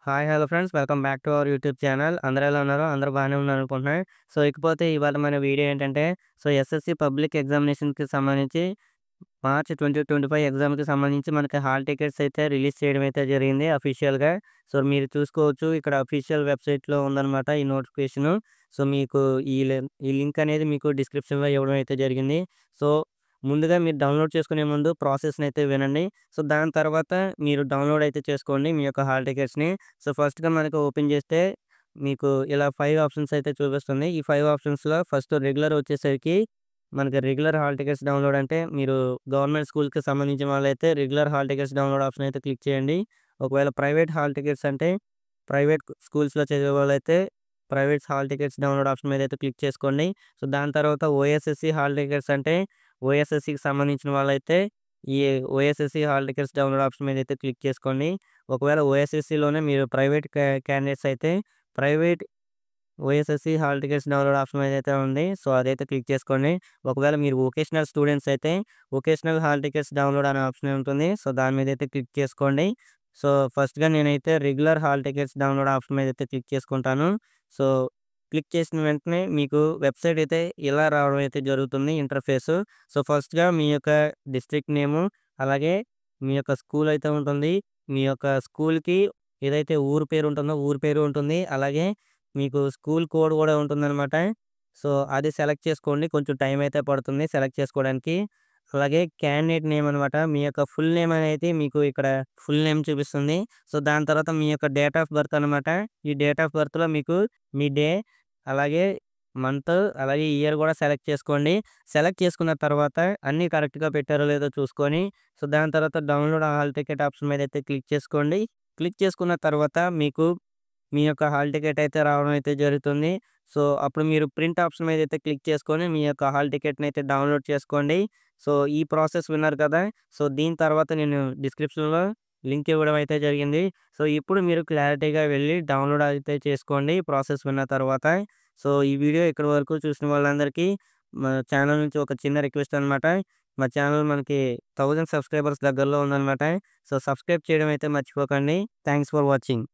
Hi! Hello friends. Welcome back to our YouTube channel. అందరూ ఎలా ఉన్నారు? అందరూ బాగానే ఉన్నారనుకుంటున్నాను. ఇకపోతే ఇవాళ మన వీడియో ఏంటంటే, ఎస్ఎస్‌సి పబ్లిక్ ఎగ్జామినేషన్‌కి సంబంధించి మార్చ్ 2025 ఎగ్జామ్‌కి సంబంధించి మనకి హాల్ టికెట్స్ అయితే రిలీజ్ చేయడం అయితే జరిగింది అఫీషియల్‌గా. మీరు చూసుకోవచ్చు. ఇక్కడ అఫీషియల్ వెబ్‌సైట్‌లో ఉందనమాట ఈ నోటిఫికేషను. మీకు ఈ లింక్ అనేది మీకు డిస్క్రిప్షన్‌లో ఇవ్వడం అయితే జరిగింది. సో, ముందుగా మీరు డౌన్‌లోడ్ చేసుకునే ముందు ప్రాసెస్‌నైతే వినండి. దాని తర్వాత మీరు డౌన్‌లోడ్ అయితే చేసుకోండి మీ యొక్క హాల్ టికెట్స్‌ని. ఫస్ట్‌గా మనకు ఓపెన్ చేస్తే మీకు ఇలా 5 ఆప్షన్స్ అయితే చూపిస్తుంది. ఈ 5 ఆప్షన్స్‌లో ఫస్ట్ రెగ్యులర్ వచ్చేసరికి మనకి రెగ్యులర్ హాల్ టికెట్స్ డౌన్‌లోడ్ అంటే మీరు గవర్నమెంట్ స్కూల్‌కి సంబంధించిన వాళ్ళైతే regular hall tickets download option అయితే క్లిక్ చేయండి. ఒకవేళ ప్రైవేట్ హాల్ టికెట్స్ అంటే ప్రైవేట్ స్కూల్స్‌లో చదివే వాళ్ళైతే private hall tickets download option మీద అయితే క్లిక్ చేసుకోండి. దాని తర్వాత ఓఎస్ఎస్‌సి హాల్ టికెట్స్ అంటే ఓఎస్ఎస్‌సికి సంబంధించిన వాళ్ళైతే ఈ OSSC hall tickets download option మీద అయితే క్లిక్ చేసుకోండి. ఒకవేళ ఓఎస్ఎస్‌సిలోనే మీరు ప్రైవేట్ క్యాండిడేట్స్ అయితే private OSSC hall tickets download option ఏదైతే ఉంది. అదైతే క్లిక్ చేసుకోండి. ఒకవేళ మీరు వొకేషనల్ స్టూడెంట్స్ అయితే వొకేషనల్ హాల్ టికెట్స్ డౌన్‌లోడ్ అనే ఆప్షన్ ఉంటుంది. దాని మీద అయితే క్లిక్ చేసుకోండి. ఫస్ట్‌గా నేనైతే regular hall tickets download option మీద అయితే క్లిక్ చేసుకుంటాను. సో, క్లిక్ చేసిన వెంటనే మీకు వెబ్‌సైట్ అయితే ఇలా రావడం అయితే జరుగుతుంది ఇంటర్ఫేసు. ఫస్ట్‌గా మీ యొక్క డిస్ట్రిక్ట్ నేము, అలాగే మీ యొక్క స్కూల్ అయితే ఉంటుంది. మీ యొక్క స్కూల్‌కి ఏదైతే ఊరు పేరు ఉంటుందో ఊరు పేరు ఉంటుంది. అలాగే మీకు స్కూల్ కోడ్ గూడా ఉంటుందనమాట. అది సెలెక్ట్ చేసుకోండి. కొంచెం టైం అయితే పడుతుంది సెలెక్ట్ చేసుకోవడానికి. అలాగే క్యాండిడేట్ నేమ్ అనమాట. మీ యొక్క ఫుల్ నేమ్ అనేది మీకు ఇక్కడ ఫుల్ నేమ్ చూపిస్తుంది. దాని తర్వాత మీ యొక్క డేట్ ఆఫ్ బర్త్ అనమాట. ఈ డేట్ ఆఫ్ బర్త్‌లో మీకు మీ డే, అలాగే మంత్, అలాగే ఇయర్ గూడా సెలెక్ట్ చేసుకోండి. సెలెక్ట్ చేసుకున్న తర్వాత అన్నీ కరెక్ట్‌గా పెట్టారో లేదో చూసుకొని, దాని తర్వాత డౌన్‌లోడ్ హాల్ టికెట్ ఆప్షన్ మీద అయితే క్లిక్ చేసుకోండి. క్లిక్ చేసుకున్న తర్వాత మీకు మీ యొక్క హాల్ టికెట్ అయితే రావడం అయితే జరుగుతుంది. అప్పుడు మీరు ప్రింట్ ఆప్షన్ మీద అయితే క్లిక్ చేసుకొని మీ యొక్క హాల్ టికెట్‌ని అయితే డౌన్‌లోడ్ చేసుకోండి. ఈ ప్రాసెస్ విన్నారు కదా! దీని తర్వాత నేను డిస్క్రిప్షన్‌లో లింక్ ఇవ్వడం అయితే జరిగింది. ఇప్పుడు మీరు క్లారిటీగా వెళ్లి డౌన్‌లోడ్ అయితే చేసుకోండి ప్రాసెస్ విన్న తర్వాత. ఈ వీడియో ఇక్కడి వరకు చూసిన వాళ్ళందరికీ మా ఛానల్ నుంచి ఒక చిన్న రిక్వెస్ట్ అనమాట. మా ఛానల్ మనకి 1000 సబ్స్క్రైబర్స్ దగ్గరలో ఉందనమాట. సబ్స్క్రైబ్ చేయడం అయితే మర్చిపోకండి. Thanks for watching.